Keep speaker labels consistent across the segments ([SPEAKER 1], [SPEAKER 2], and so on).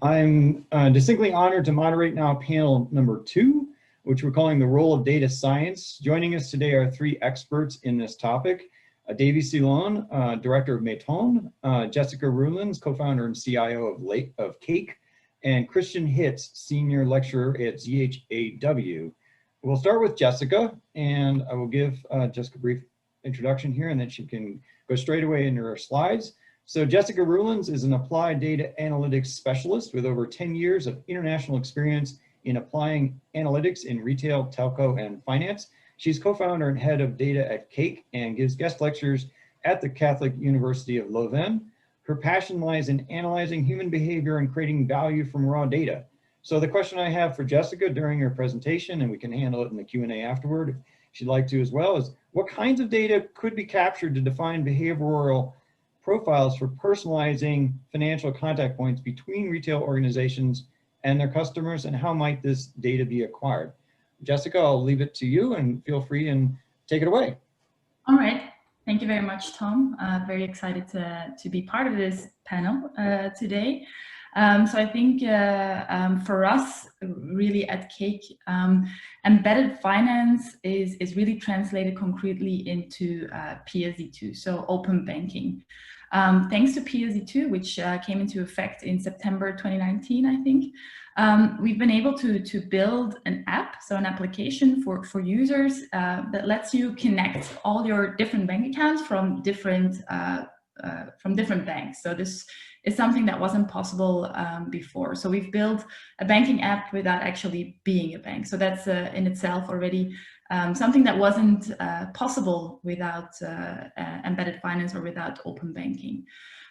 [SPEAKER 1] I'm distinctly honored to moderate now panel number 2, which we're calling the role of data science. Joining us today are 3 experts in this topic. Davy Cielen, director of Maiton, Jessica Ruelens, co-founder and CIO of Cake, and Christian Hitz, senior lecturer at ZHAW. We'll start with Jessica, and I will give Jessica a brief introduction here, and then she can go straight away into her slides. So Jessica Ruelens is an applied data analytics specialist with over 10 years of international experience in applying analytics in retail, telco, and finance. She's co-founder and head of data at Cake and gives guest lectures at the Catholic University of Leuven. Her passion lies in analyzing human behavior and creating value from raw data. So the question I have for Jessica during her presentation, and we can handle it in the Q&A afterward if she'd like to as well, is what kinds of data could be captured to define behavioral profiles for personalizing financial contact points between retail organizations and their customers, and how might this data be acquired? Jessica, I'll leave it to you and feel free and take it away.
[SPEAKER 2] All right. Thank you very much, Tom. Very excited to be part of this panel today. So I think for us, really at Cake, embedded finance is really translated concretely into PSD2, so open banking. Thanks to PSD2, which came into effect in September 2019, I think, we've been able to build an app, so an application for users that lets you connect all your different bank accounts from different banks. So this is something that wasn't possible before. So we've built a banking app without actually being a bank. So that's in itself already something that wasn't possible without embedded finance or without open banking.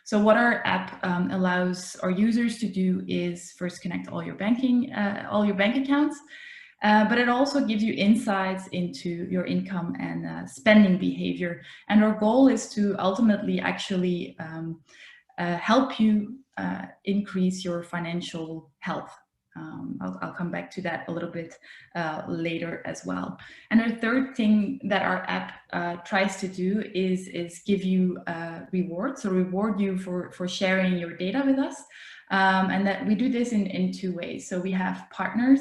[SPEAKER 2] So what our app allows our users to do is first connect all your bank accounts, but it also gives you insights into your income and spending behavior. And our goal is to ultimately actually help you increase your financial health. I'll come back to that a little bit later as well. And the third thing that our app tries to do is give you rewards, so reward you for sharing your data with us. And that we do this in 2 ways. So we have partners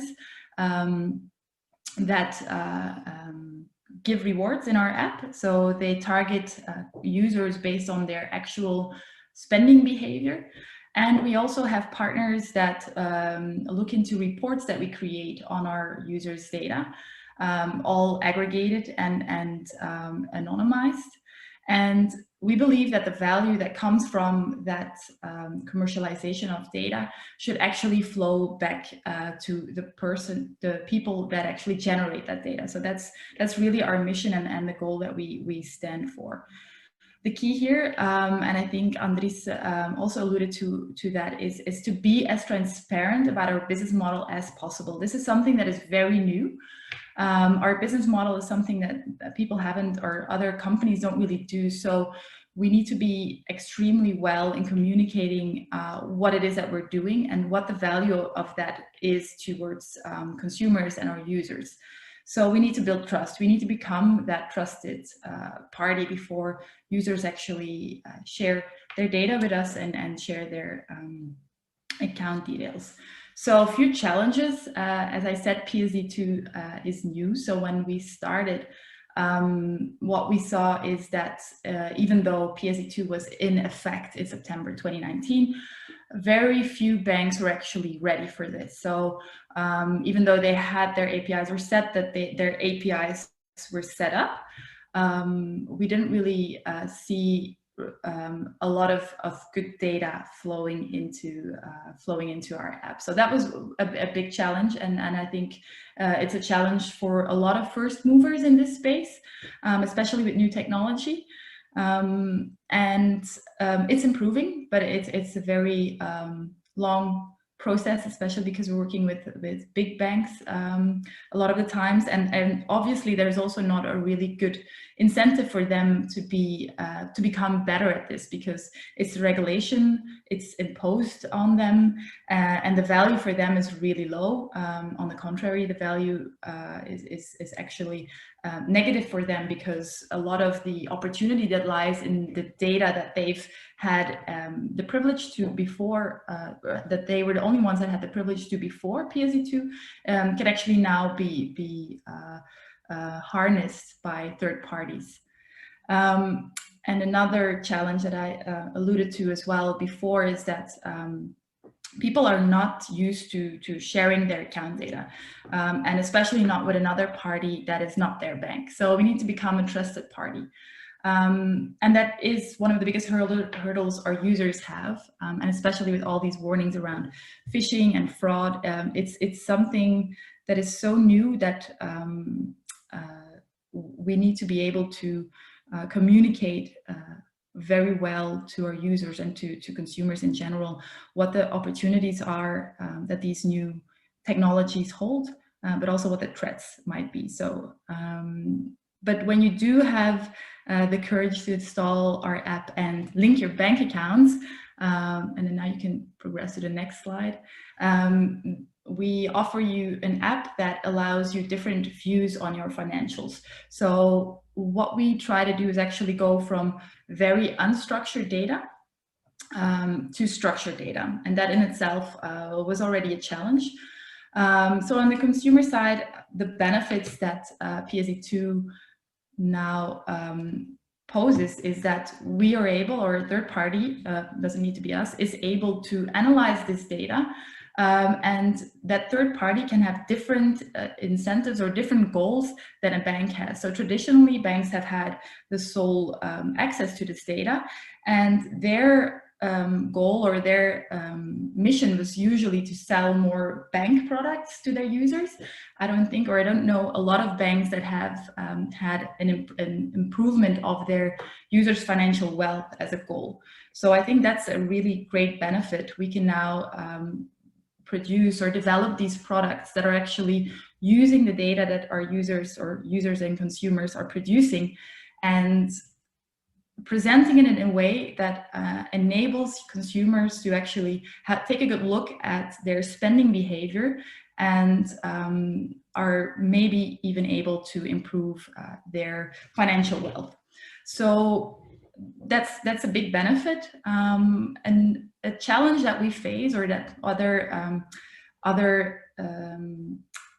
[SPEAKER 2] that give rewards in our app. So they target users based on their actual spending behavior. And we also have partners that look into reports that we create on our users' data, all aggregated and anonymized. And we believe that the value that comes from that commercialization of data should actually flow back to the people that actually generate that data. So that's really our mission and the goal that we stand for. The key here, and I think Andries also alluded to that, is to be as transparent about our business model as possible. This is something that is very new. Our business model is something that people haven't, or other companies don't really do. So we need to be extremely well in communicating what it is that we're doing and what the value of that is towards consumers and our users. So we need to build trust. We need to become that trusted party before users actually share their data with us and share their account details. So a few challenges. As I said, PSD2 is new. So when we started, what we saw is that even though PSD2 was in effect in September 2019, very few banks were actually ready for this. So even though they had their APIs or set that their APIs were set up, we didn't really see a lot of good data flowing into our app. So that was a big challenge, and I think it's a challenge for a lot of first movers in this space, especially with new technology. And it's improving, but it's a very long process, especially because we're working with big banks a lot of the times, and obviously there's also not a really good incentive for them to become better at this, because it's regulation, it's imposed on them, and the value for them is really low. On the contrary, the value is actually negative for them, because a lot of the opportunity that lies in the data that they've had the privilege to before, that they were the only ones that had the privilege to before PSD2, can actually now be harnessed by third parties. And another challenge that I alluded to as well before is that people are not used to sharing their account data, and especially not with another party that is not their bank. So we need to become a trusted party. And that is one of the biggest hurdles our users have, and especially with all these warnings around phishing and fraud. It's something that is so new that we need to be able to communicate very well to our users and to consumers in general what the opportunities are that these new technologies hold, but also what the threats might be. So, but when you do have the courage to install our app and link your bank accounts, and then now you can progress to the next slide. We offer you an app that allows you different views on your financials. So what we try to do is actually go from very unstructured data to structured data. And that in itself was already a challenge. So on the consumer side, the benefits that PSD2 now poses is that we are able, or a third party, doesn't need to be us, is able to analyze this data. And that third party can have different incentives or different goals than a bank has. So traditionally, banks have had the sole access to this data, and their goal or their mission was usually to sell more bank products to their users. I don't know a lot of banks that have had an improvement of their users' financial wealth as a goal. So I think that's a really great benefit. We can now produce or develop these products that are actually using the data that our users and consumers are producing, and presenting it in a way that enables consumers to actually take a good look at their spending behavior, and are maybe even able to improve their financial wealth. So that's a big benefit, and a challenge that we face, or that other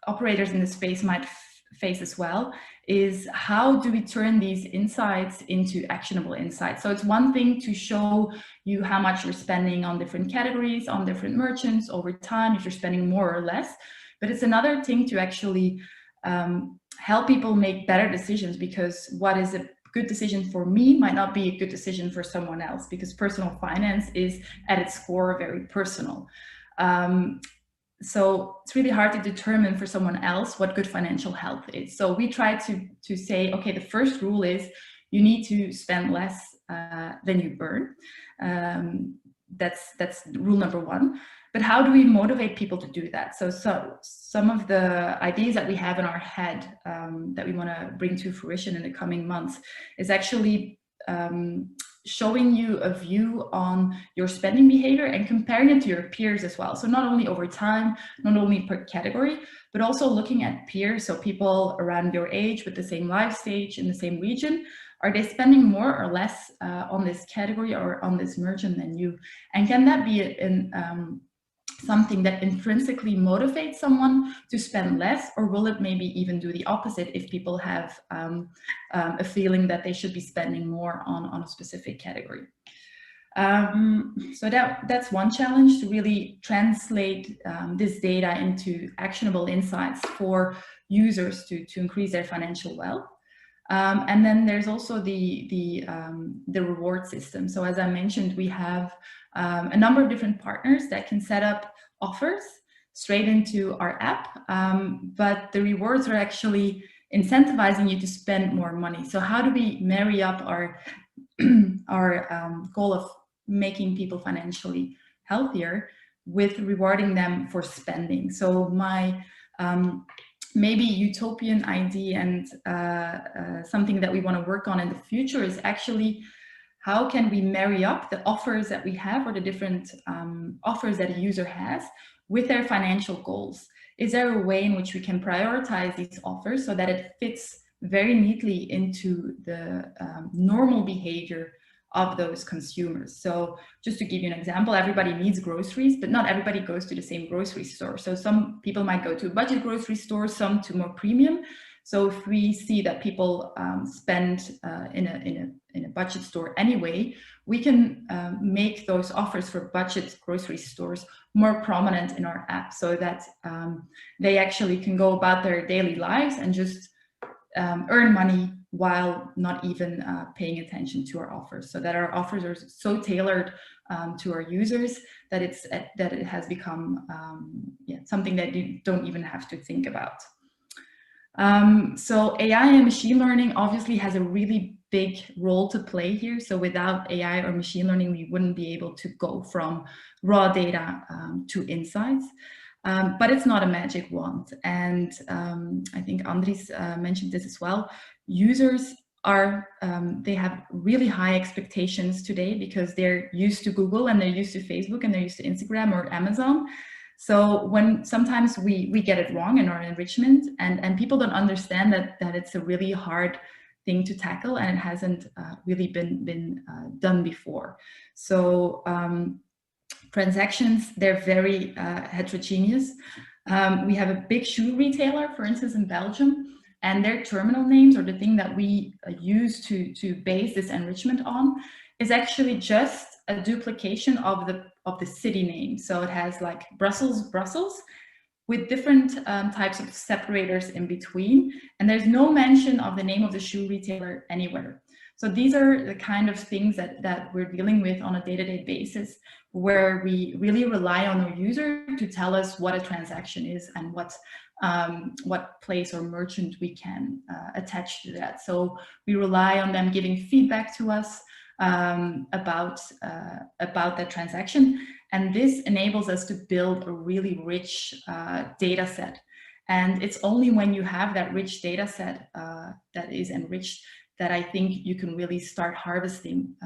[SPEAKER 2] operators in the space might face as well, is how do we turn these insights into actionable insights? So it's one thing to show you how much you're spending on different categories, on different merchants over time, if you're spending more or less, but it's another thing to actually help people make better decisions, because what is a good decision for me might not be a good decision for someone else, because personal finance is at its core very personal. So it's really hard to determine for someone else what good financial health is. So we try to say, okay, the first rule is you need to spend less than you earn. That's rule number one. But how do we motivate people to do that? So some of the ideas that we have in our head that we want to bring to fruition in the coming months is actually showing you a view on your spending behavior and comparing it to your peers as well. So not only over time, not only per category, but also looking at peers. So people around your age with the same life stage in the same region, are they spending more or less on this category or on this merchant than you? And can that be something that intrinsically motivates someone to spend less, or will it maybe even do the opposite if people have a feeling that they should be spending more on a specific category? So that's one challenge, to really translate this data into actionable insights for users to increase their financial wealth. And then there's also the reward system. So as I mentioned, we have a number of different partners that can set up offers straight into our app, but the rewards are actually incentivizing you to spend more money. So how do we marry up our goal of making people financially healthier with rewarding them for spending? So my maybe utopian idea and something that we want to work on in the future is actually how can we marry up the offers that we have, or the different offers that a user has, with their financial goals? Is there a way in which we can prioritize these offers so that it fits very neatly into the normal behavior of those consumers? So just to give you an example, everybody needs groceries, but not everybody goes to the same grocery store. So some people might go to a budget grocery store, some to more premium. So if we see that people spend in a budget store anyway, we can make those offers for budget grocery stores more prominent in our app, so that they actually can go about their daily lives and just earn money while not even paying attention to our offers, so that our offers are so tailored to our users that it has become something that you don't even have to think about. So AI and machine learning obviously has a really big role to play here. So without AI or machine learning, we wouldn't be able to go from raw data to insights. But it's not a magic wand. And I think Andries mentioned this as well. Users are, they have really high expectations today because they're used to Google and they're used to Facebook and they're used to Instagram or Amazon. So when sometimes we get it wrong in our enrichment, and people don't understand that it's a really hard thing to tackle, and it hasn't really been done before. So transactions, they're very heterogeneous. We have a big shoe retailer, for instance, in Belgium, and their terminal names, or the thing that we use to base this enrichment on, is actually just a duplication of the city name. So it has like Brussels, with different types of separators in between, and there's no mention of the name of the shoe retailer anywhere. So these are the kind of things that we're dealing with on a day-to-day basis, where we really rely on our user to tell us what a transaction is and what place or merchant we can attach to that. So we rely on them giving feedback to us about that transaction, and this enables us to build a really rich data set. And it's only when you have that rich data set that is enriched that I think you can really start harvesting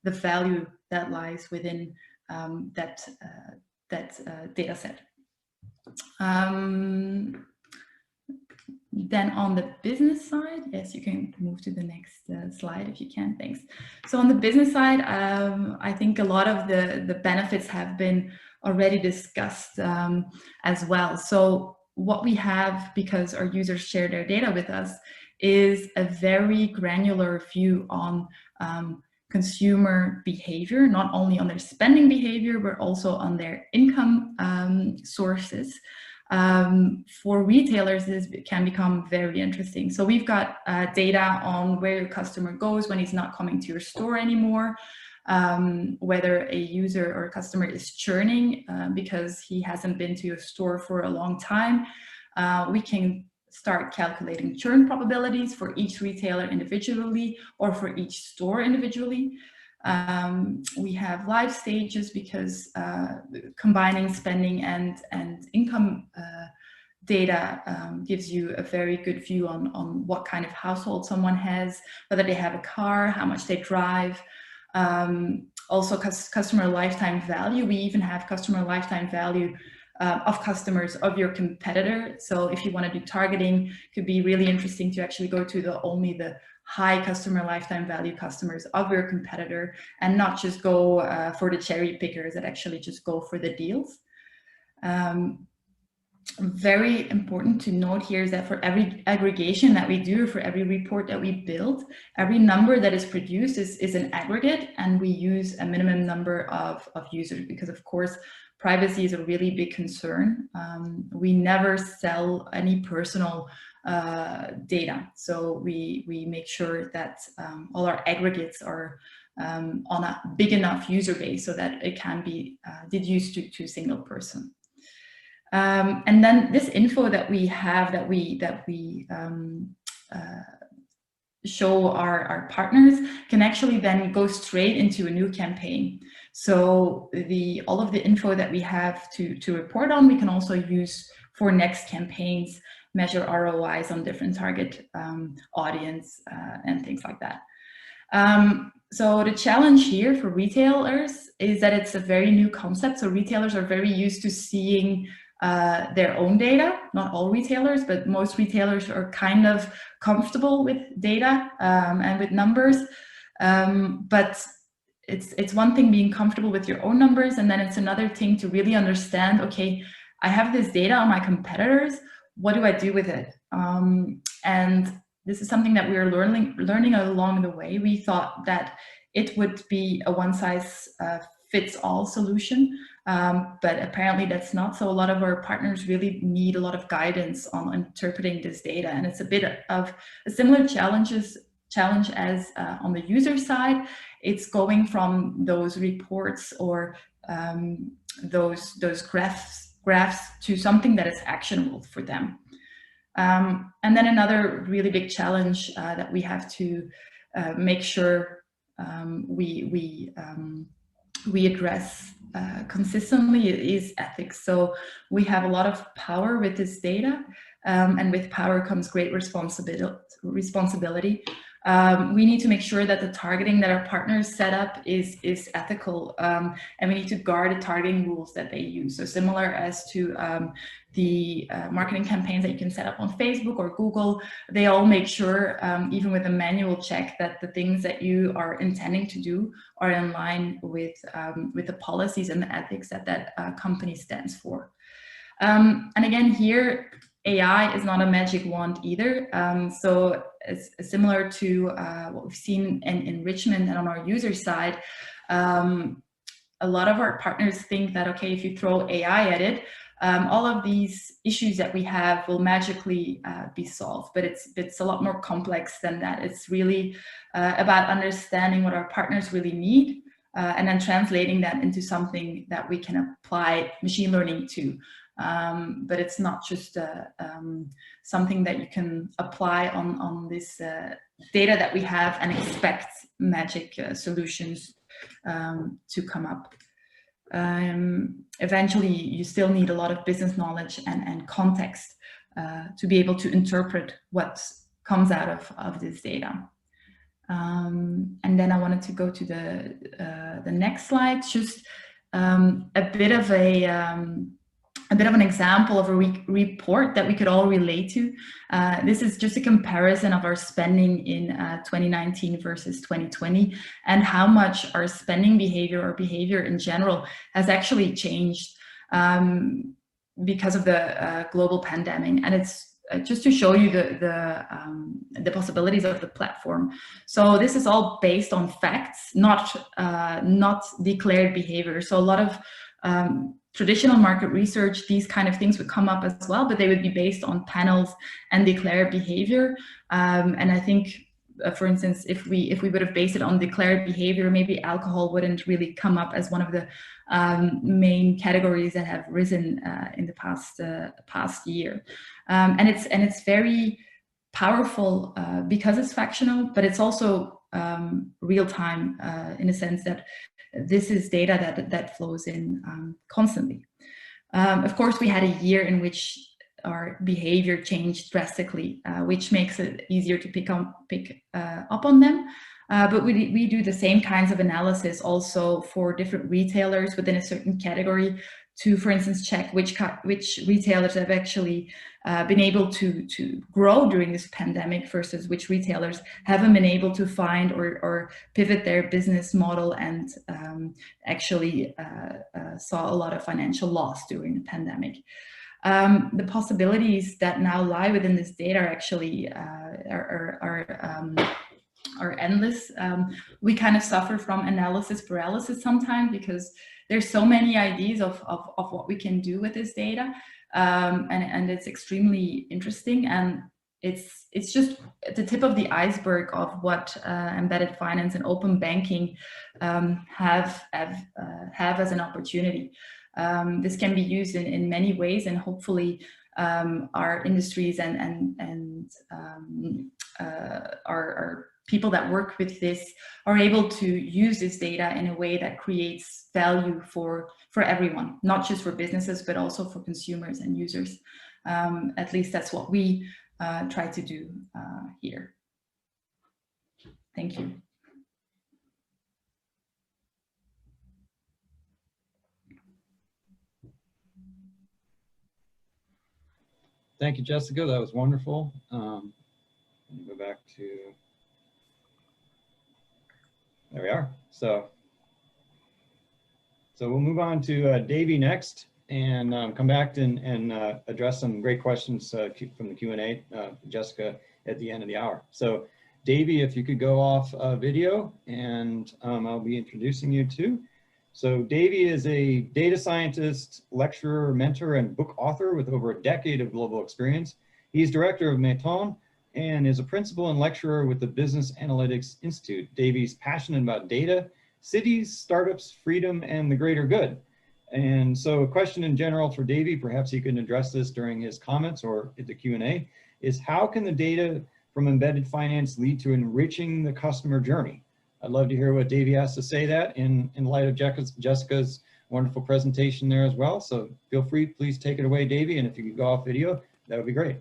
[SPEAKER 2] the value that lies within that data set. Then on the business side, yes, you can move to the next slide if you can, thanks. So on the business side, I think a lot of the benefits have been already discussed as well. So what we have, because our users share their data with us, is a very granular view on consumer behavior, not only on their spending behavior, but also on their income sources. For retailers, this can become very interesting. So we've got data on where your customer goes when he's not coming to your store anymore, whether a user or a customer is churning because he hasn't been to your store for a long time. We can start calculating churn probabilities for each retailer individually or for each store individually. We have life stages, because combining spending and income data gives you a very good view on what kind of household someone has, whether they have a car, how much they drive. Also customer lifetime value. We even have customer lifetime value of customers of your competitor. So if you want to do targeting, it could be really interesting to actually go to only the high customer lifetime value customers of your competitor, and not just go for the cherry pickers that actually just go for the deals. Very important to note here is that for every aggregation that we do, for every report that we build, every number that is produced is an aggregate, and we use a minimum number of users, because of course privacy is a really big concern. We never sell any personal data, so we make sure that all our aggregates are on a big enough user base so that it can be deduced to a single person. And then this info that we have, that we show our partners, can actually then go straight into a new campaign. So all of the info that we have to report on, we can also use for next campaigns measure ROIs on different target audience and things like that. So the challenge here for retailers is that it's a very new concept. So retailers are very used to seeing their own data. Not all retailers, but most retailers are kind of comfortable with data and with numbers. But it's one thing being comfortable with your own numbers, and then it's another thing to really understand, okay, I have this data on my competitors, what do I do with it? And this is something that we are learning along the way. We thought that it would be a one-size-fits-all solution, but apparently that's not. So a lot of our partners really need a lot of guidance on interpreting this data, and it's a bit of a similar challenge as on the user side. It's going from those reports or those graphs to something that is actionable for them. And then another really big challenge that we have to make sure we address consistently is ethics. So we have a lot of power with this data, and with power comes great responsibility. We need to make sure that the targeting that our partners set up is ethical, and we need to guard the targeting rules that they use. So similar as to the marketing campaigns that you can set up on Facebook or Google, they all make sure, even with a manual check, that the things that you are intending to do are in line with the policies and the ethics that company stands for. And again, here, AI is not a magic wand either. So it's similar to what we've seen in enrichment and on our user side. A lot of our partners think that, okay, if you throw AI at it, all of these issues that we have will magically be solved, but it's a lot more complex than that. It's really about understanding what our partners really need, and then translating that into something that we can apply machine learning to. But it's not just something that you can apply on this data that we have and expect magic solutions to come up. Eventually, you still need a lot of business knowledge and context to be able to interpret what comes out of this data. And then I wanted to go to the next slide, just a bit of an example of a report that we could all relate to. This is just a comparison of our spending in 2019 versus 2020, and how much our spending behavior or behavior in general has actually changed because of the global pandemic. And it's just to show you the possibilities of the platform. So this is all based on facts, not declared behavior. So a lot of traditional market research, these kind of things would come up as well, but they would be based on panels and declared behavior. And I think, for instance, if we would have based it on declared behavior, maybe alcohol wouldn't really come up as one of the main categories that have risen in the past year. And it's very powerful because it's factional, but it's also real time in a sense that this is data that flows in constantly. Of course, we had a year in which our behavior changed drastically, which makes it easier to pick up on them. But we do the same kinds of analysis also for different retailers within a certain category to, for instance, check which retailers have actually been able to grow during this pandemic versus which retailers haven't been able to find or pivot their business model and actually saw a lot of financial loss during the pandemic. The possibilities that now lie within this data are actually are endless. We kind of suffer from analysis paralysis sometimes because there's so many ideas of what we can do with this data, and it's extremely interesting, and it's just the tip of the iceberg of what embedded finance and open banking have as an opportunity. This can be used in many ways, and hopefully our industries and our people that work with this are able to use this data in a way that creates value for everyone, not just for businesses, but also for consumers and users. At least that's what we try to do here. Thank you.
[SPEAKER 1] Thank you, Jessica. That was wonderful. Let me go back to, there we are. So we'll move on to Davy next, and come back and address some great questions from the Q&A, Jessica, at the end of the hour. So Davy, if you could go off video, and I'll be introducing you too. So Davy is a data scientist, lecturer, mentor, and book author with over a decade of global experience. He's director of Maiton and is a principal and lecturer with the Business Analytics Institute. Davy's passionate about data, cities, startups, freedom, and the greater good. And so a question in general for Davy, perhaps he can address this during his comments or at the Q&A, is how can the data from embedded finance lead to enriching the customer journey? I'd love to hear what Davy has to say that in light of Jessica's wonderful presentation there as well. So feel free, please take it away, Davy. And if you could go off video, that would be great.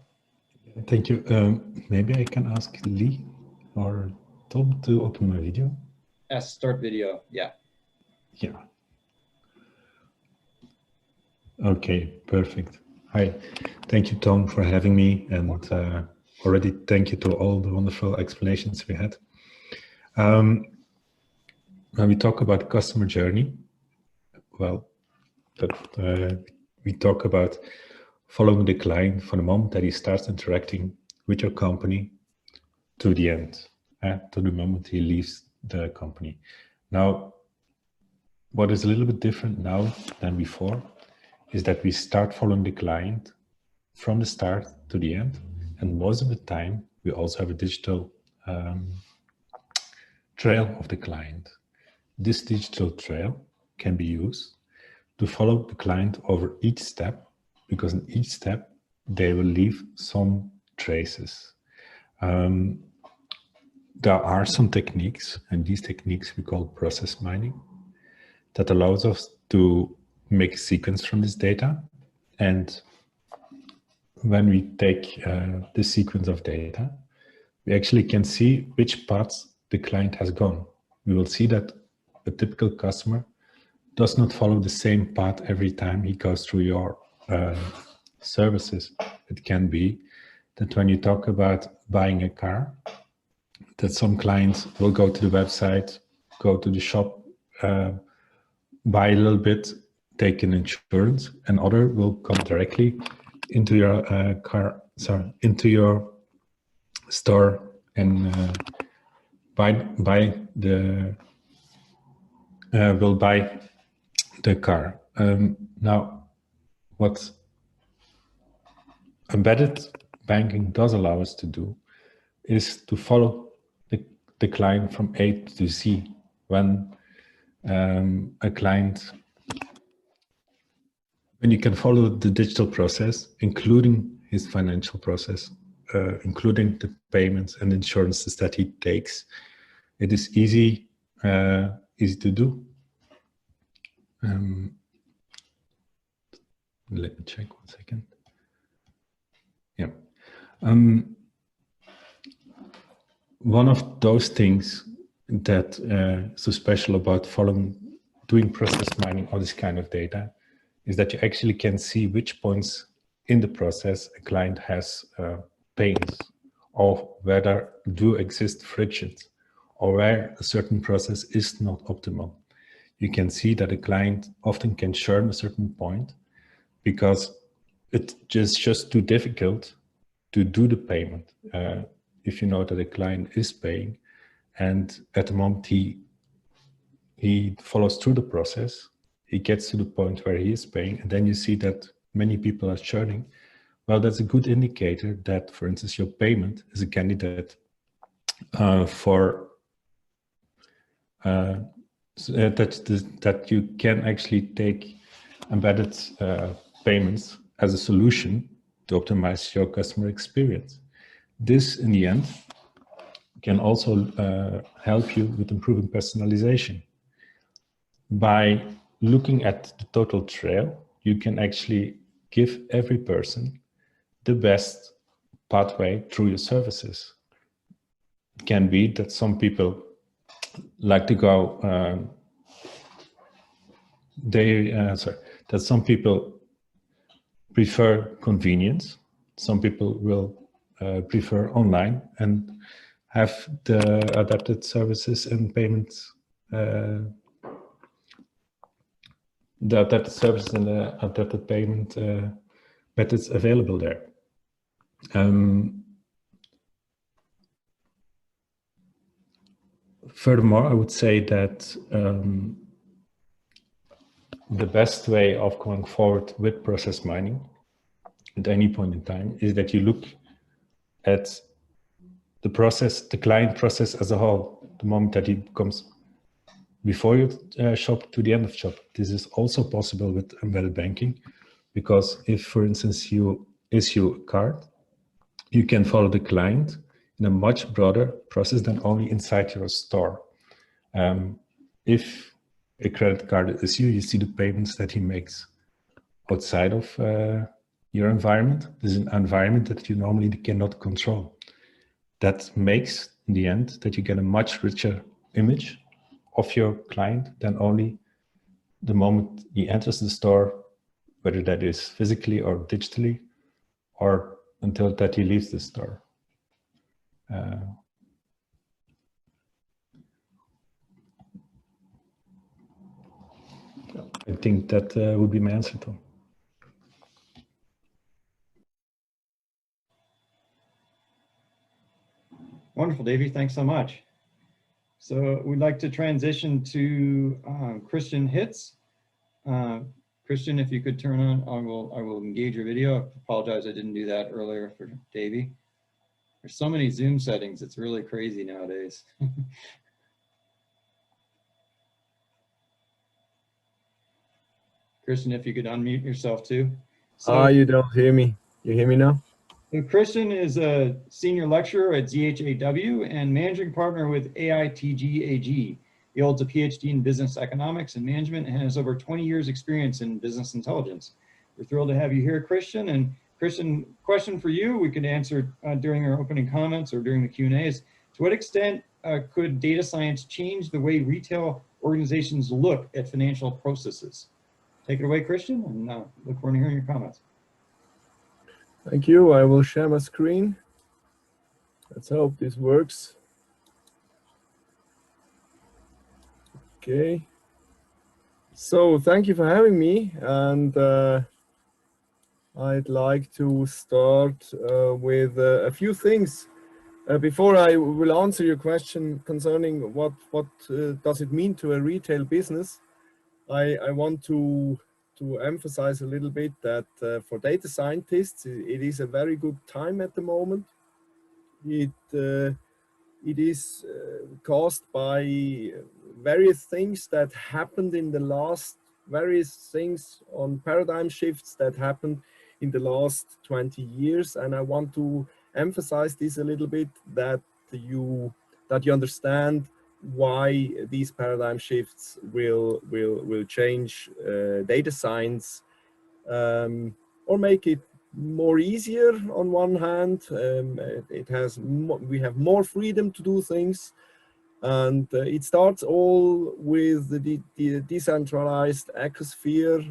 [SPEAKER 3] Thank you. Maybe I can ask Lee or Tom to open my video.
[SPEAKER 1] Yes, start video, yeah.
[SPEAKER 3] Yeah. Okay, perfect. Hi, thank you, Tom, for having me. And already thank you to all the wonderful explanations we had. When we talk about customer journey, well, we talk about following the client from the moment that he starts interacting with your company to the end, to the moment he leaves the company. Now, what is a little bit different now than before is that we start following the client from the start to the end. And most of the time, we also have a digital trail of the client. This digital trail can be used to follow the client over each step, because in each step, they will leave some traces. There are some techniques, and these techniques we call process mining, that allows us to make a sequence from this data. And when we take the sequence of data, we actually can see which paths the client has gone. We will see that a typical customer does not follow the same path every time he goes through your services. It can be that when you talk about buying a car, that some clients will go to the website, go to the shop, buy a little bit, take an insurance, and other will come directly into your into your store and will buy the car. Now, what embedded banking does allow us to do is to follow the client from A to Z. When a client, when you can follow the digital process, including his financial process, including the payments and insurances that he takes, it is easy to do. Let me check 1 second. Yeah. One of those things that is so special about doing process mining or this kind of data is that you actually can see which points in the process a client has pains, or where there do exist frictions, or where a certain process is not optimal. You can see that a client often can churn a certain point because it's just too difficult to do the payment. If you know that a client is paying, and at the moment he follows through the process, he gets to the point where he is paying, and then you see that many people are churning. Well, that's a good indicator that, for instance, your payment is a candidate that you can actually take embedded payments as a solution to optimize your customer experience. This, in the end, can also help you with improving personalization. By looking at the total trail, you can actually give every person the best pathway through your services. It can be that some people like to go, that some people prefer convenience. Some people will prefer online and have the adapted services and payments, the adapted services and the adapted payment methods available there. Furthermore, I would say that the best way of going forward with process mining at any point in time is that you look at the process, the client process as a whole, the moment that it comes before you shop to the end of shop. This is also possible with embedded banking, because if, for instance, you issue a card, you can follow the client in a much broader process than only inside your store. If a credit card is issued, you see the payments that he makes outside of your environment. This is an environment that you normally cannot control. That makes, in the end, that you get a much richer image of your client than only the moment he enters the store, whether that is physically or digitally, or until that he leaves the store. I think that would be my answer, Tom.
[SPEAKER 1] Wonderful, Davy. Thanks so much. So we'd like to transition to Christian Hitz. Christian, if you could turn on, I will engage your video. I apologize, I didn't do that earlier for Davy. There's so many Zoom settings, it's really crazy nowadays. Christian, if you could unmute yourself too. So,
[SPEAKER 4] you don't hear me. You hear me now?
[SPEAKER 1] Christian is a senior lecturer at ZHAW and managing partner with AITG AG. He holds a PhD in business economics and management and has over 20 years experience in business intelligence. We're thrilled to have you here, Christian. And Christian, question for you, we could answer during our opening comments or during the Q&As. To what extent could data science change the way retail organizations look at financial processes? Take it away, Christian, and look forward to hearing your comments.
[SPEAKER 4] Thank you. I will share my screen. Let's hope this works. Okay. So thank you for having me. And I'd like to start with a few things. Before I will answer your question concerning what does it mean to a retail business, I want to emphasize a little bit that for data scientists, it is a very good time at the moment. It is caused by various things that happened in the last, various things on paradigm shifts that happened in the last 20 years. And I want to emphasize this a little bit, that you understand why these paradigm shifts will change data science, or make it more easier on one hand. We have more freedom to do things, and it starts all with the decentralized ecosphere.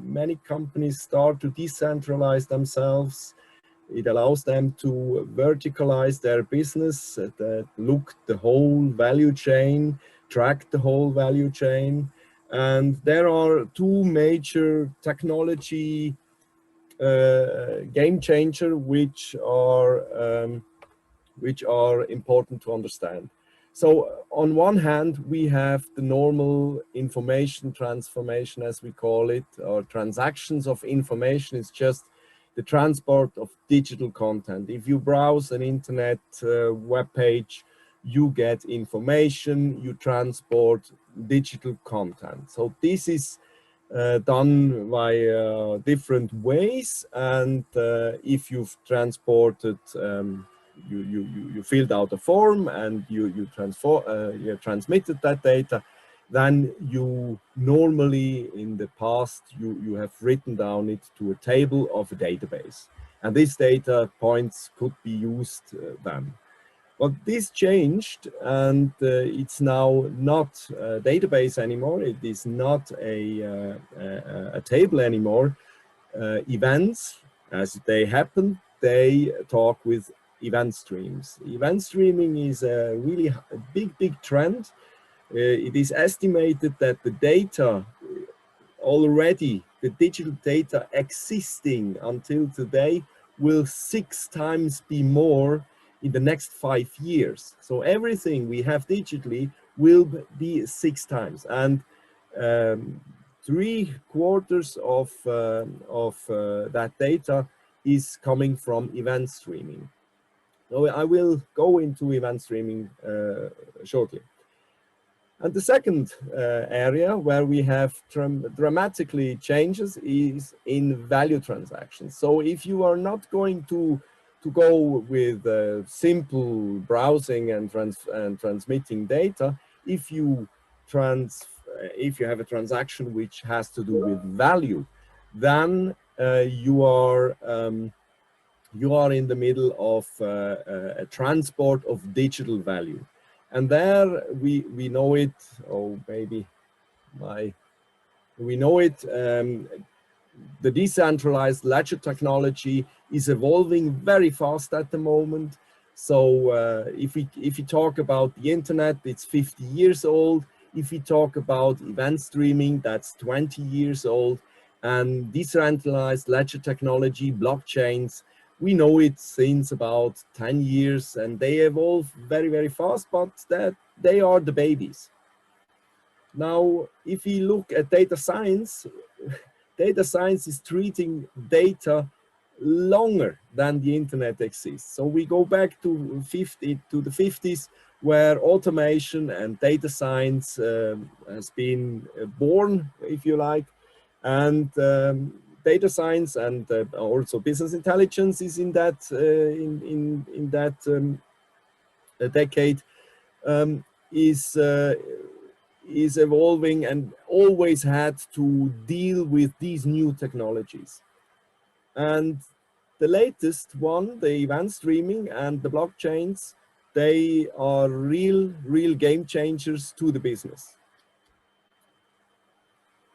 [SPEAKER 4] Many companies start to decentralize themselves. It allows them to verticalize their business, look the whole value chain, track the whole value chain. And there are two major technology game changer which are important to understand. So on one hand, we have the normal information transformation, as we call it, or transactions of information. It's just the transport of digital content. If you browse an internet web page, you get information, you transport digital content. So this is done by different ways. And if you've transported, you filled out a form and you transmitted that data, then you normally in the past you have written down it to a table of a database, and these data points could be used then. But this changed, and it's now not a database anymore. It is not a table anymore. Events, as they happen, they talk with event streams. Event streaming is a really big trend. It is estimated that the data already, the digital data existing until today, will 6 times be more in the next 5 years. So everything we have digitally will be 6 times. And 3/4 of that data is coming from event streaming. So I will go into event streaming shortly. And the second area where we have dramatically changes is in value transactions. So if you are not going to go with simple browsing and transmitting data, if you have a transaction which has to do with value, then you are in the middle of a transport of digital value. And there we know it, or maybe we know it, the decentralized ledger technology is evolving very fast at the moment. So if we talk about the internet, it's 50 years old. If we talk about event streaming, that's 20 years old. And decentralized ledger technology, blockchains, we know it since about 10 years, and they evolve very fast, but they are the babies. Now, if we look at data science is treating data longer than the internet exists. So we go back to the 50s, where automation and data science has been born, if you like, and data science and also business intelligence is in that decade, is evolving and always had to deal with these new technologies. And the latest one, the event streaming and the blockchains, they are real game changers to the business.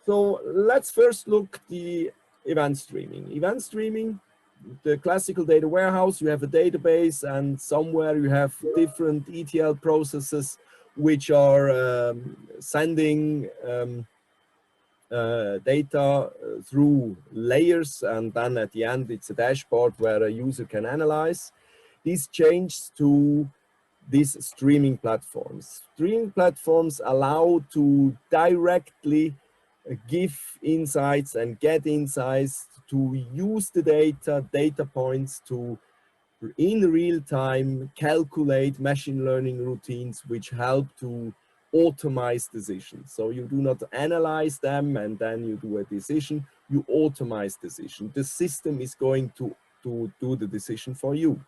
[SPEAKER 4] So let's first look the event streaming. Event streaming, the classical data warehouse, you have a database, and somewhere you have different ETL processes which are sending data through layers, and then at the end it's a dashboard where a user can analyze. This changed to these streaming platforms. Streaming platforms allow to directly give insights and get insights, to use the data points to, in real time, calculate machine learning routines which help to automate decisions. So you do not analyze them and then you do a decision, you automate decision. The system is going to do the decision for you.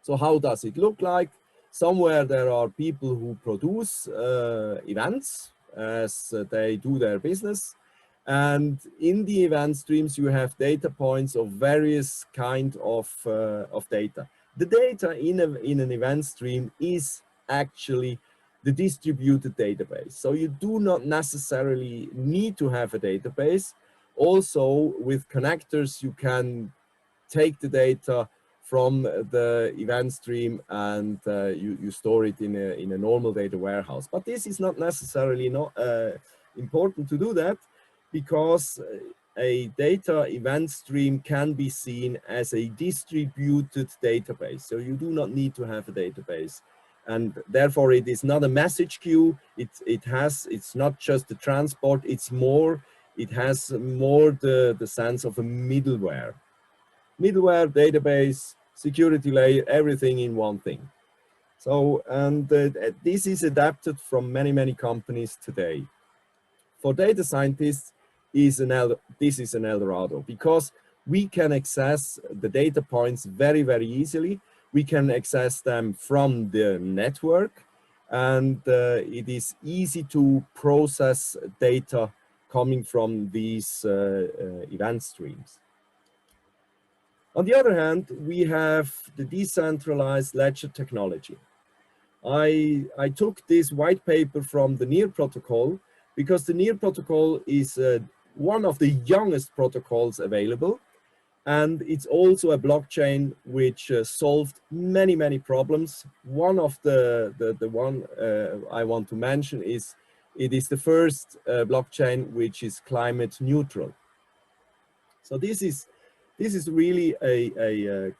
[SPEAKER 4] So how does it look like? Somewhere there are people who produce events as they do their business. And in the event streams, you have data points of various kind of data. The data in an event stream is actually the distributed database. So you do not necessarily need to have a database. Also, with connectors, you can take the data from the event stream and you store it in a normal data warehouse. But this is not necessarily important to do that, because a data event stream can be seen as a distributed database. So you do not need to have a database. And therefore it is not a message queue. It's not just the transport, it has more the sense of a middleware. Middleware, database, security layer, everything in one thing. So, and this is adapted from many companies today. For data scientists, this is an Eldorado, because we can access the data points very easily. We can access them from the network, and it is easy to process data coming from these event streams. On the other hand, we have the decentralized ledger technology. I took this white paper from the NEAR protocol because the NEAR protocol is one of the youngest protocols available, and it's also a blockchain which solved many problems. One of the one I want to mention is it is the first blockchain which is climate neutral. So this is really a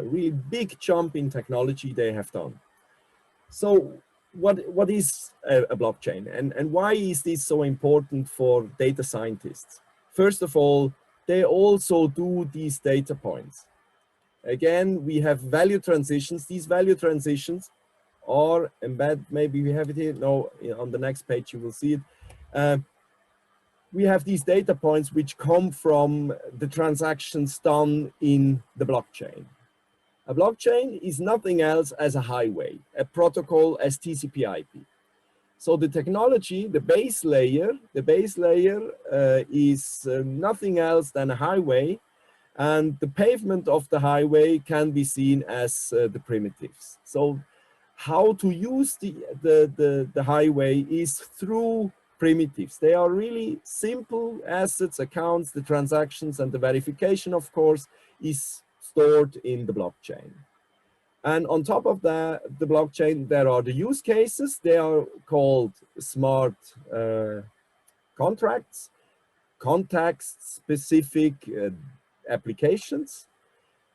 [SPEAKER 4] really big jump in technology they have done. So what is a blockchain, and why is this so important for data scientists? First of all, they also do these data points. Again, we have value transitions. These value transitions are embedded. Maybe we have it here. No, on the next page you will see it. We have these data points which come from the transactions done in the blockchain. A blockchain is nothing else as a highway, a protocol as TCP/IP. So the technology, the base layer is nothing else than a highway, and the pavement of the highway can be seen as the primitives. So how to use the highway is through primitives. They are really simple assets, accounts, the transactions, and the verification, of course, is stored in the blockchain. And on top of the blockchain, there are the use cases. They are called smart contracts, context-specific applications,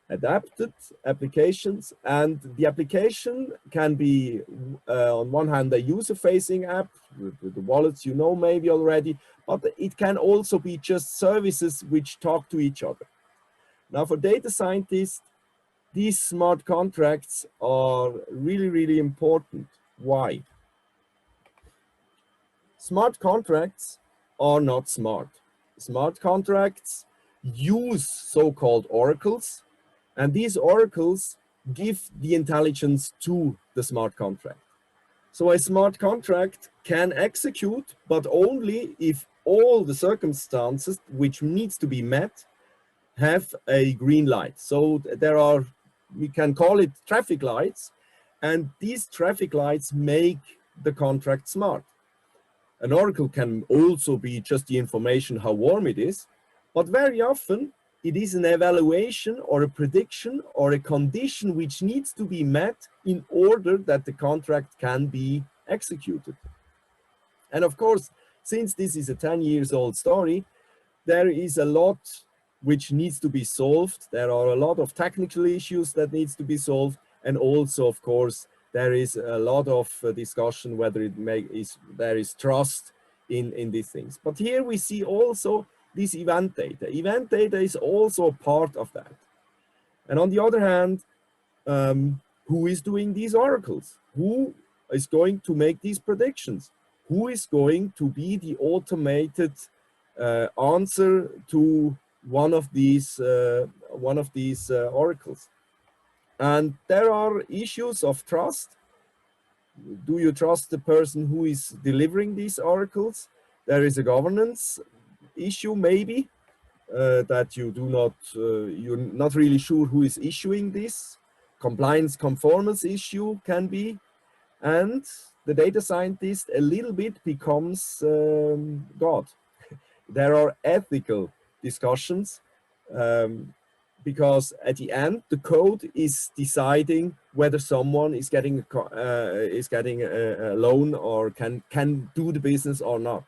[SPEAKER 4] adapted applications, and the application can be, on one hand, a user-facing app, with the wallets you know maybe already, but it can also be just services which talk to each other. Now, for data scientists, these smart contracts are really important. Why? Smart contracts are not smart. Smart contracts use so-called oracles, and these oracles give the intelligence to the smart contract. So a smart contract can execute, but only if all the circumstances which needs to be met have a green light. So there are, we can call it traffic lights, and these traffic lights make the contract smart. An oracle can also be just the information how warm it is, but very often it is an evaluation or a prediction or a condition which needs to be met in order that the contract can be executed. And of course, since this is a 10 years old story, there is a lot which needs to be solved. There are a lot of technical issues that needs to be solved. And also, of course, there is a lot of discussion whether there is trust in these things. But here we see also this event data. Event data is also a part of that. And on the other hand, who is doing these oracles? Who is going to make these predictions? Who is going to be the automated answer to one of these oracles? And there are issues of trust. Do you trust the person who is delivering these oracles? There is a governance issue maybe, that you do not, you're not really sure who is issuing this. Compliance conformance issue can be, and the data scientist a little bit becomes God. There are ethical discussions, because at the end the code is deciding whether someone is getting a loan or can do the business or not.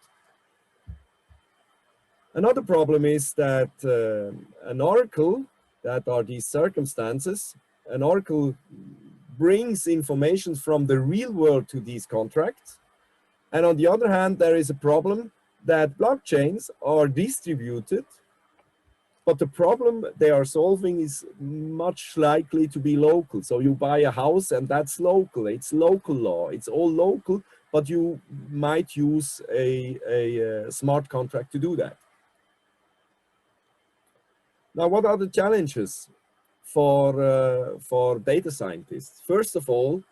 [SPEAKER 4] Another problem is that an oracle, that are these circumstances, an oracle brings information from the real world to these contracts. And on the other hand, there is a problem that blockchains are distributed, but the problem they are solving is much likely to be local. So you buy a house and that's local, it's local law, it's all local, but you might use a smart contract to do that. Now, what are the challenges for data scientists? First of all,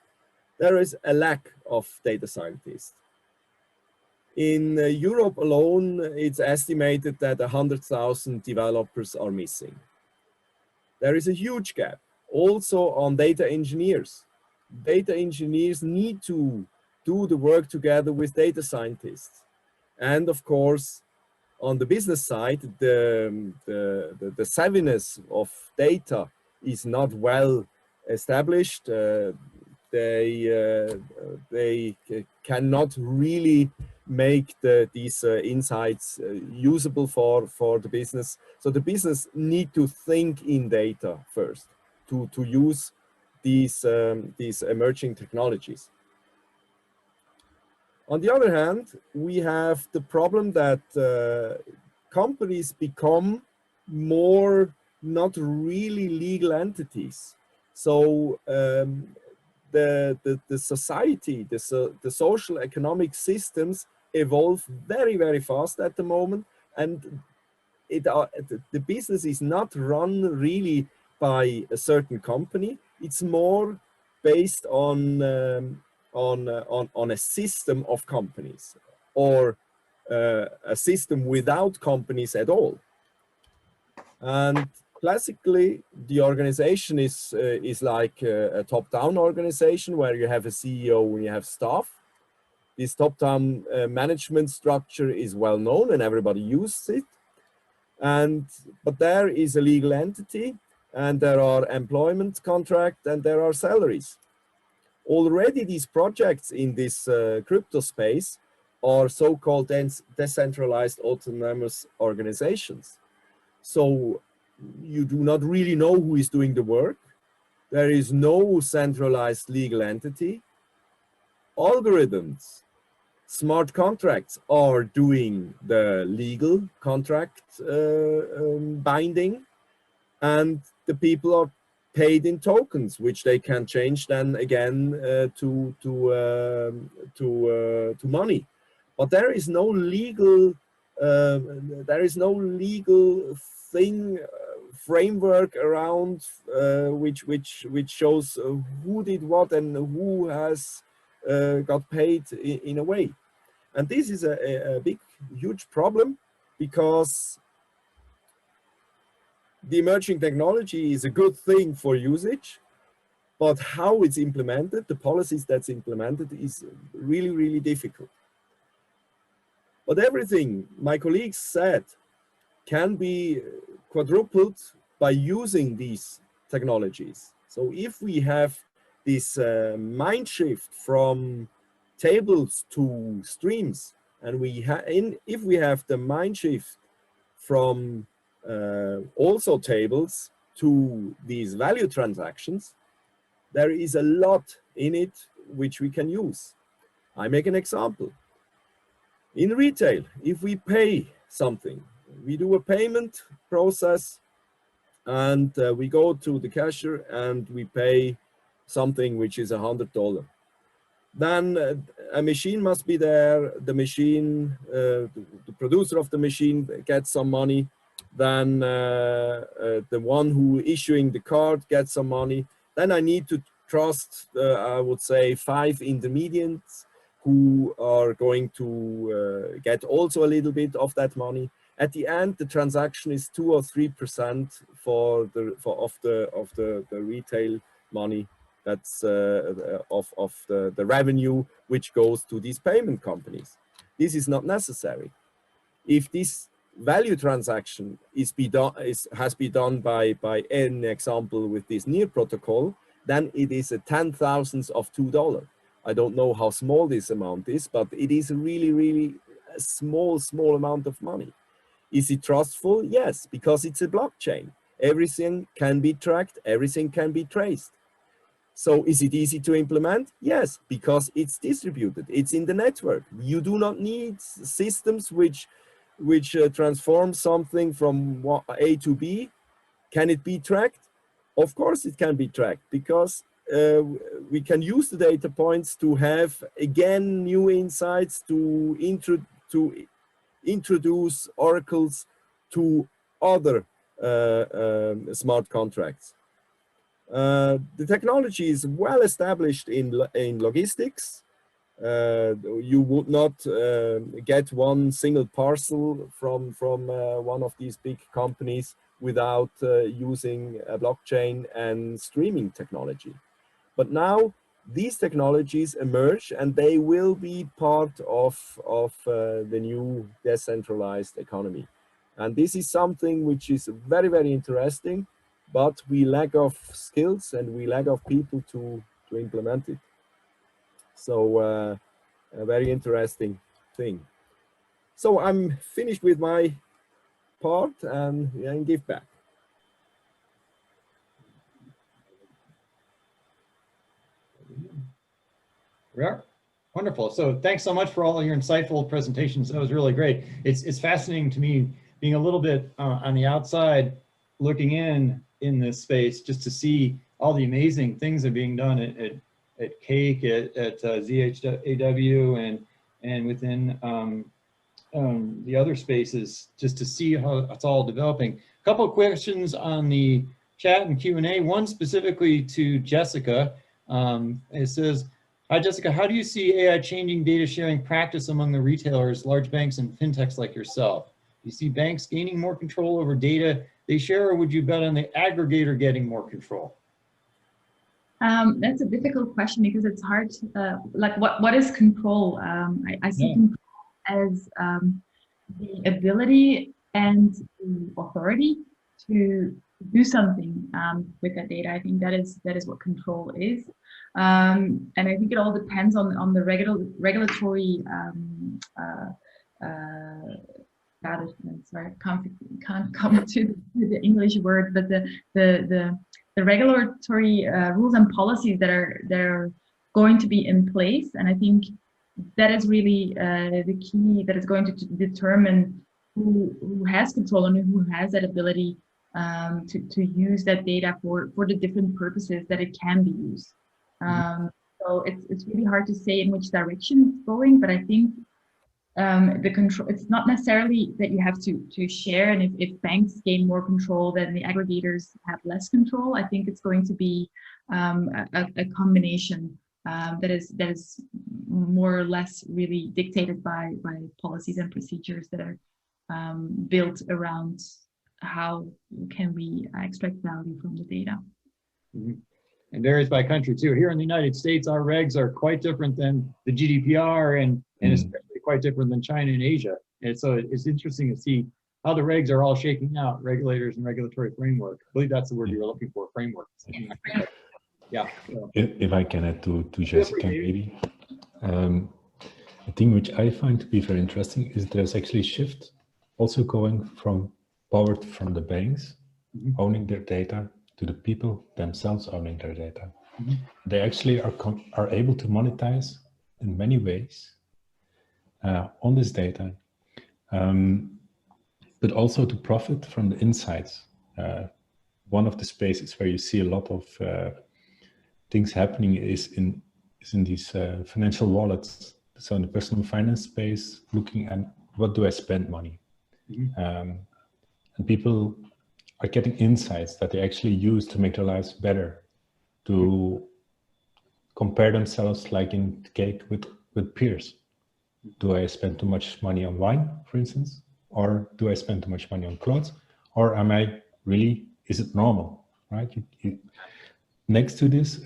[SPEAKER 4] there is a lack of data scientists. In Europe alone, it's estimated that 100,000 developers are missing. There is a huge gap also on data engineers. Data engineers need to do the work together with data scientists. And of course, on the business side, the savviness of data is not well established. They cannot really make these insights usable for the business. So the business need to think in data first to use these emerging technologies. On the other hand, we have the problem that companies become more not really legal entities. So the society, the social economic systems evolve very, very fast at the moment, and the business is not run really by a certain company. It's more based on a system of companies, or a system without companies at all. And classically, the organization is like a top-down organization where you have a CEO and you have staff. This top-down management structure is well known and everybody uses it. But there is a legal entity, and there are employment contracts, and there are salaries. Already these projects in this crypto space are so-called decentralized autonomous organizations. So you do not really know who is doing the work. There is no centralized legal entity. Algorithms, smart contracts are doing the legal contract binding, and the people are paid in tokens, which they can change then again to money. But there is no legal thing framework around which shows who did what and who has got paid in a way. And this is a big, huge problem, because the emerging technology is a good thing for usage, but how it's implemented, the policies that's implemented, is really, really difficult. But everything my colleagues said can be quadrupled by using these technologies. So if we have this mind shift from tables to streams, and if we have the mind shift from also tables to these value transactions, there is a lot in it which we can use. I make an example. In retail, if we pay something, we do a payment process, and we go to the cashier and we pay something which is $100. Then a machine must be there. The machine, the producer of the machine gets some money. Then the one who issuing the card gets some money. Then I need to trust, I would say, 5 intermediates who are going to get also a little bit of that money. At the end, the transaction is 2 or 3% of the retail money. That's of the revenue which goes to these payment companies. This is not necessary. If this value transaction has been done by an example with this near protocol, then it is a 10,000th of $2. I don't know how small this amount is, but it is really, really a small amount of money. Is it trustful? Yes, because it's a blockchain. Everything can be tracked, everything can be traced. So is it easy to implement? Yes, because it's distributed, it's in the network. You do not need systems which transform something from A to B. Can it be tracked? Of course it can be tracked, because we can use the data points to have, again, new insights, to introduce oracles to other smart contracts. The technology is well established in logistics. You would not get one single parcel from one of these big companies without using a blockchain and streaming technology. But now these technologies emerge and they will be part of the new decentralized economy. And this is something which is very, very interesting, but we lack of skills and we lack of people to implement it. So a very interesting thing. So I'm finished with my part and give back.
[SPEAKER 1] Yeah, wonderful. So thanks so much for all of your insightful presentations. That was really great. It's fascinating to me being a little bit on the outside looking in this space just to see all the amazing things that are being done at Cake, at ZHAW, and within the other spaces, just to see how it's all developing. A couple of questions on the chat and Q&A, one specifically to Jessica. It says, hi Jessica, how do you see AI changing data sharing practice among the retailers, large banks and fintechs like yourself? Do you see banks gaining more control over data they share, or would you bet on the aggregator getting more control?
[SPEAKER 2] That's a difficult question because it's hard, like what is control? I see control as the ability and the authority to do something with that data. I think that is what control is, and I think it all depends on the regulatory sorry, can't come to the English word, but the regulatory rules and policies that are going to be in place, and I think that is really the key that is going to determine who has control and who has that ability to use that data for the different purposes that it can be used. So it's really hard to say in which direction it's going, but I think the control, it's not necessarily that you have to share, and if banks gain more control, then the aggregators have less control. I think it's going to be a combination that is more or less really dictated by policies and procedures that are built around how can we extract value from the data.
[SPEAKER 1] And varies by country too. Here in the United States, our regs are quite different than the GDPR and especially quite different than China and Asia. And so it's interesting to see how the regs are all shaking out, regulators and regulatory framework. I believe that's the word you were looking for, framework. Yeah. So.
[SPEAKER 3] If I can add to Jessica, maybe. The thing which I find to be very interesting is there's actually a shift also going from powered from the banks owning their data to the people themselves owning their data. They actually are able to monetize in many ways on this data, but also to profit from the insights. One of the spaces where you see a lot of things happening is in these financial wallets. So in the personal finance space, looking at what do I spend money? And people are getting insights that they actually use to make their lives better, to compare themselves like in Cake with peers. Do I spend too much money on wine, for instance? Or do I spend too much money on clothes? Or am I really, is it normal, right? Next to this,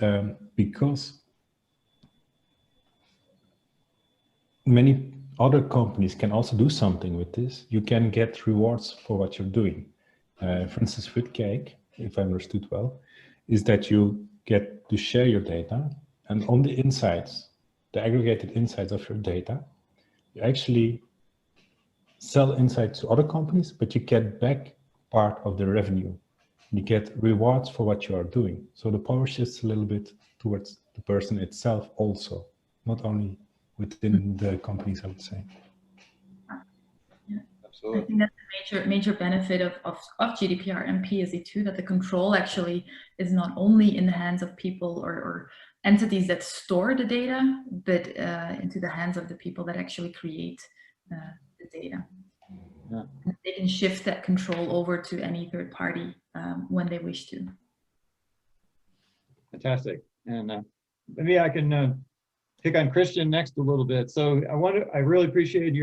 [SPEAKER 3] because many other companies can also do something with this, you can get rewards for what you're doing. For instance, with Cake, if I understood well, is that you get to share your data, and on the insights, the aggregated insights of your data, you actually sell insights to other companies, but you get back part of the revenue. You get rewards for what you are doing. So the power shifts a little bit towards the person itself also, not only within the companies, I would say.
[SPEAKER 1] Absolutely.
[SPEAKER 2] I think that's a major benefit of GDPR and PSD2, that the control actually is not only in the hands of people or entities that store the data, but into the hands of the people that actually create the data. Yeah. And they can shift that control over to any third party when they wish to.
[SPEAKER 1] Fantastic. And maybe I can pick on Christian next a little bit. So I really appreciated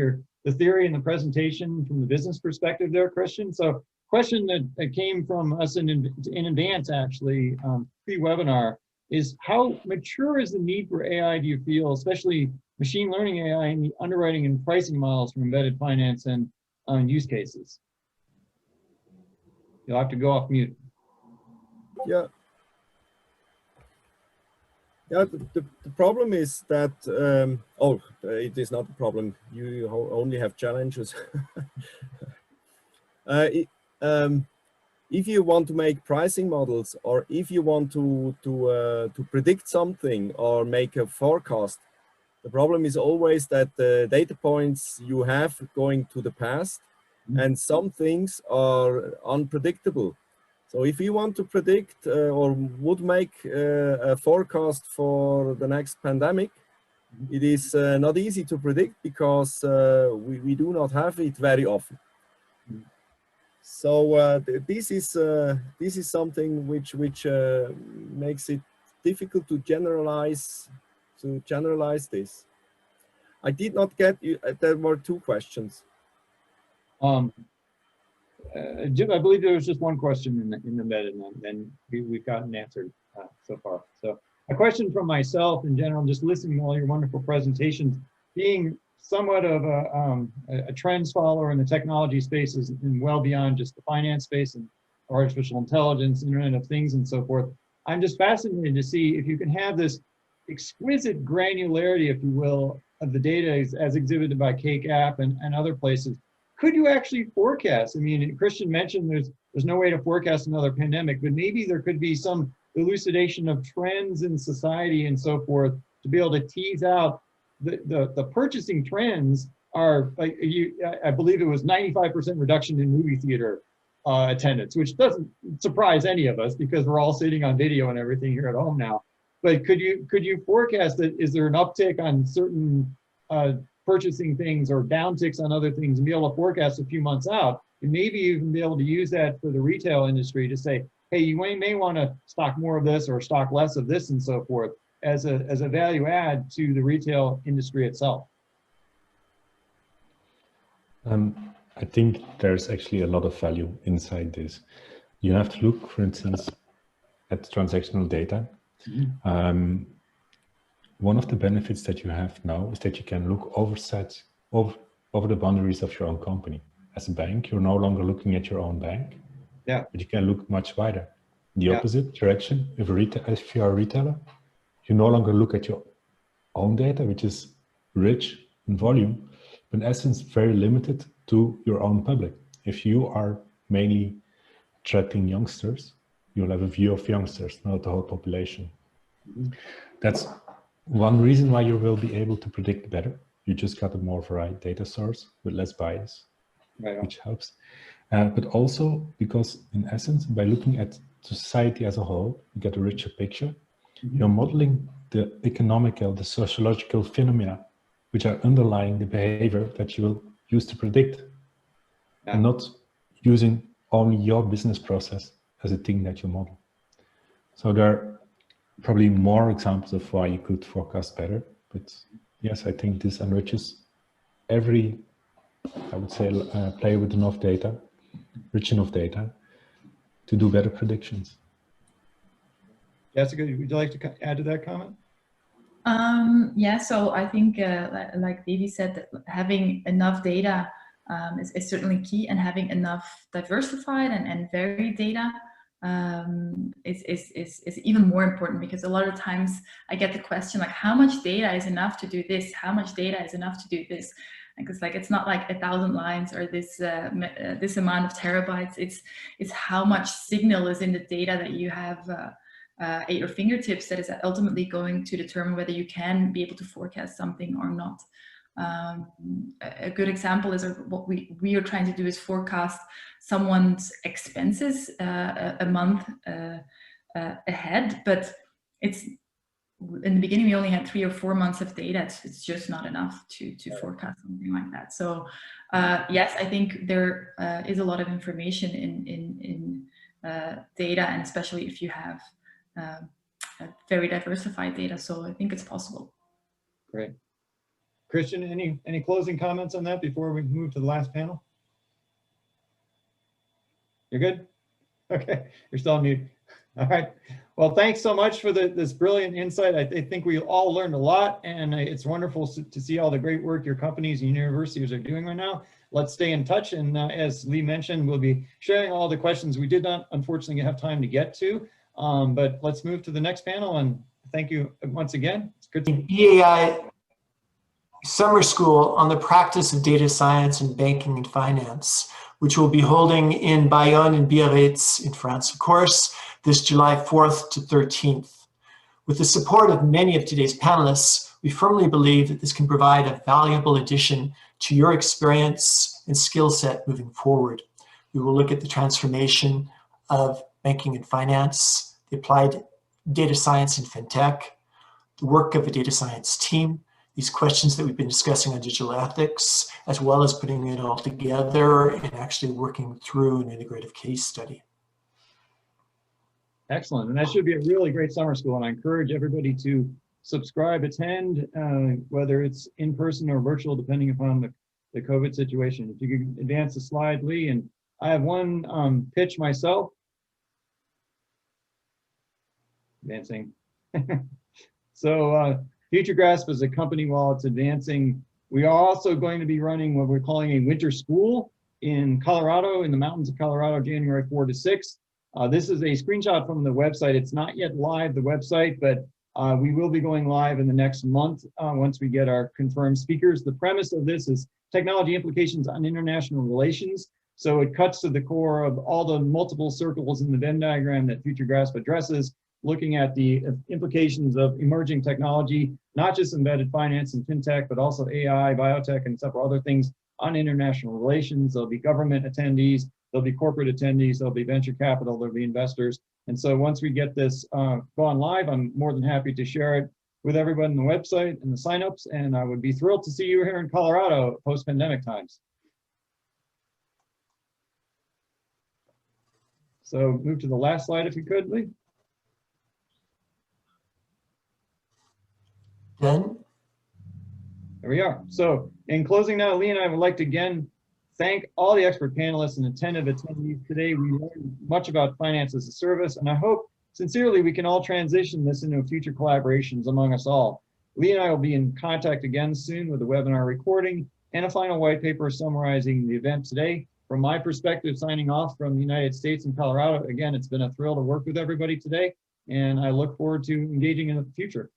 [SPEAKER 1] the theory and the presentation from the business perspective there, Christian. So question that came from us in advance, actually, pre-webinar, is how mature is the need for AI, do you feel, especially machine learning AI in the underwriting and pricing models for embedded finance and use cases? You'll have to go off mute.
[SPEAKER 4] Yeah. Yeah, the problem is that, it is not a problem. You only have challenges. If you want to make pricing models, or if you want to predict something or make a forecast, the problem is always that the data points you have going to the past, and some things are unpredictable. So if you want to predict or would make a forecast for the next pandemic, it is not easy to predict because we do not have it very often. So this is something which makes it difficult to generalize this. I did not get you. There were two questions.
[SPEAKER 1] Jim, I believe there was just one question in the embedded, and we've gotten answered so far. So a question from myself in general, just listening to all your wonderful presentations, being somewhat of a trends follower in the technology spaces and well beyond just the finance space and artificial intelligence, Internet of Things, and so forth. I'm just fascinated to see if you can have this exquisite granularity, if you will, of the data as exhibited by Cake app and other places. Could you actually forecast? I mean, Christian mentioned there's no way to forecast another pandemic, but maybe there could be some elucidation of trends in society and so forth to be able to tease out the purchasing trends are, like I believe it was 95% reduction in movie theater attendance, which doesn't surprise any of us because we're all sitting on video and everything here at home now. But could you forecast that? Is there an uptick on certain purchasing things or downticks on other things and be able to forecast a few months out, and maybe even be able to use that for the retail industry to say, hey, you may want to stock more of this or stock less of this and so forth as a value add to the retail industry itself?
[SPEAKER 3] I think there's actually a lot of value inside this. You have to look, for instance, at transactional data. One of the benefits that you have now is that you can look over the boundaries of your own company. As a bank, you're no longer looking at your own bank, but you can look much wider. The opposite direction, if you are a retailer, you no longer look at your own data, which is rich in volume, but in essence very limited to your own public. If you are mainly attracting youngsters, you'll have a view of youngsters, not the whole population. That's one reason why you will be able to predict better. You just got a more varied data source with less bias, which helps. But also because in essence, by looking at society as a whole, you get a richer picture. You're modeling the economical, the sociological phenomena, which are underlying the behavior that you will use to predict, and not using only your business process as a thing that you model. So there are probably more examples of why you could forecast better, but yes, I think this enriches every, I would say, player with enough data, rich enough data, to do better predictions.
[SPEAKER 1] Jessica, would you like to add to that comment?
[SPEAKER 2] Yeah, so I think, like Davy said, that having enough data is certainly key, and having enough diversified and varied data is even more important, because a lot of times I get the question like, how much data is enough to do this? How much data is enough to do this? Because like, it's not like 1,000 lines or this amount of terabytes. It's how much signal is in the data that you have at your fingertips that is ultimately going to determine whether you can be able to forecast something or not. A good example is what we are trying to do is forecast someone's expenses a month ahead, but it's in the beginning we only had 3 or 4 months of data. It's just not enough to forecast something like that. So yes, I think there is a lot of information in data, and especially if you have very diversified data. So I think it's possible.
[SPEAKER 1] Great. Christian, any closing comments on that before we move to the last panel? You're good? Okay, you're still on mute. All right. Well, thanks so much for this brilliant insight. I think we all learned a lot, and it's wonderful to see all the great work your companies and universities are doing right now. Let's stay in touch, and as Lee mentioned, we'll be sharing all the questions we did not, unfortunately, have time to get to, but let's move to the next panel, and thank you once again. It's good to
[SPEAKER 5] BAI summer school on the practice of data science in banking and finance, which we'll be holding in Bayonne and Biarritz in France, of course, this July 4th to 13th. With the support of many of today's panelists, we firmly believe that this can provide a valuable addition to your experience and skill set moving forward. We will look at the transformation of banking and finance, the applied data science in fintech, the work of a data science team, these questions that we've been discussing on digital ethics, as well as putting it all together and actually working through an integrative case study.
[SPEAKER 1] Excellent, and that should be a really great summer school, and I encourage everybody to subscribe, attend, whether it's in person or virtual, depending upon the COVID situation. If you could advance the slide, Lee, and I have one pitch myself. Advancing. So Future Grasp is a company while it's advancing. We are also going to be running what we're calling a winter school in Colorado, in the mountains of Colorado, January 4 to 6. This is a screenshot from the website. It's not yet live, the website, but we will be going live in the next month once we get our confirmed speakers. The premise of this is technology implications on international relations. So it cuts to the core of all the multiple circles in the Venn diagram that Future Grasp addresses, looking at the implications of emerging technology, not just embedded finance and fintech, but also AI, biotech, and several other things on international relations. There'll be government attendees, there'll be corporate attendees, there'll be venture capital, there'll be investors. And so once we get this gone live, I'm more than happy to share it with everyone on the website and the signups, and I would be thrilled to see you here in Colorado post-pandemic times. So move to the last slide if you could, Lee.
[SPEAKER 5] Then,
[SPEAKER 1] there we are. So in closing now, Lee and I would like to again thank all the expert panelists and attentive attendees today. We learned much about finance as a service, and I hope sincerely we can all transition this into future collaborations among us all. Lee and I will be in contact again soon with a webinar recording and a final white paper summarizing the event today. From my perspective, signing off from the United States and Colorado, again, it's been a thrill to work with everybody today, and I look forward to engaging in the future.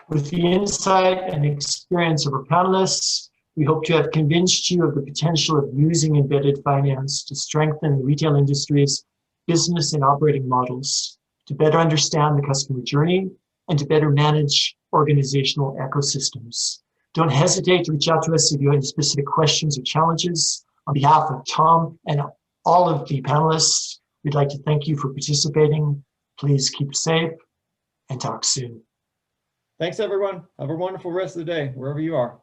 [SPEAKER 5] with the insight and experience of our panelists, we hope to have convinced you of the potential of using embedded finance to strengthen the retail industry's business and operating models, to better understand the customer journey, and to better manage organizational ecosystems. Don't hesitate to reach out to us if you have any specific questions or challenges. On behalf of Tom and all of the panelists, we'd like to thank you for participating. Please keep safe and talk soon.
[SPEAKER 1] Thanks, everyone. Have a wonderful rest of the day, wherever you are.